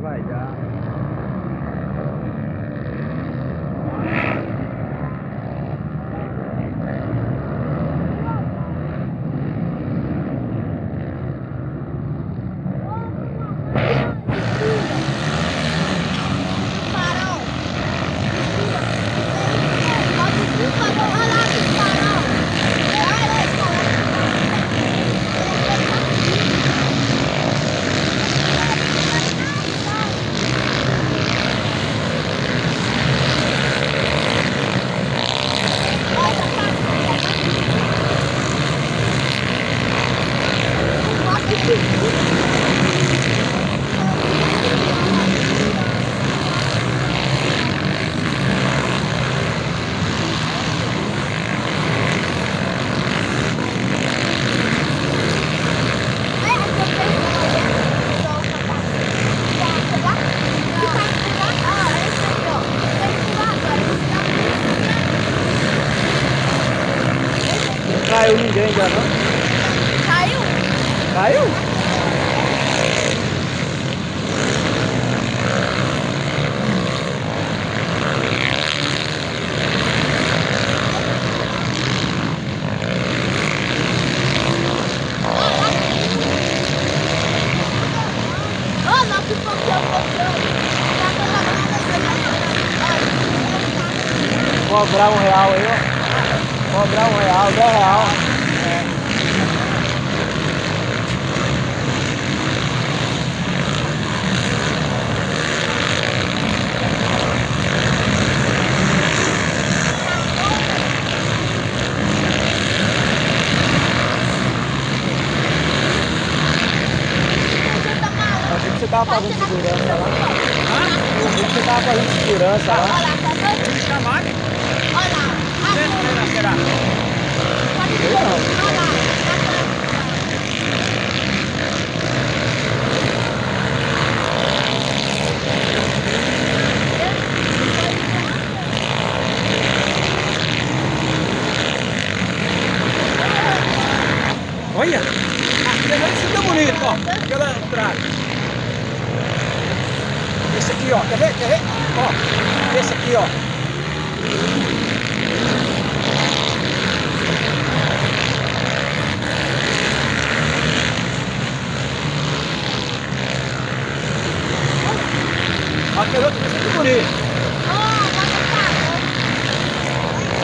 vai já. Caiu ninguém ainda não? Caiu? Caiu? Oh, não, que Cobrar R$1 aí, ó. Cobrar R$1, R$10. Achei que você tava fazendo segurança lá. Eu vi que você tava fazendo segurança lá. Olha lá, tá vendo? Chamate? Olha lá. Será? Olha lá. Olha! Isso tá bonito, ó. Aquela entrada. Esse aqui, ó. Quer ver? Quer ver? Ó. Esse aqui, ó. Aquele outro, esse aqui bonito.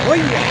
Olha!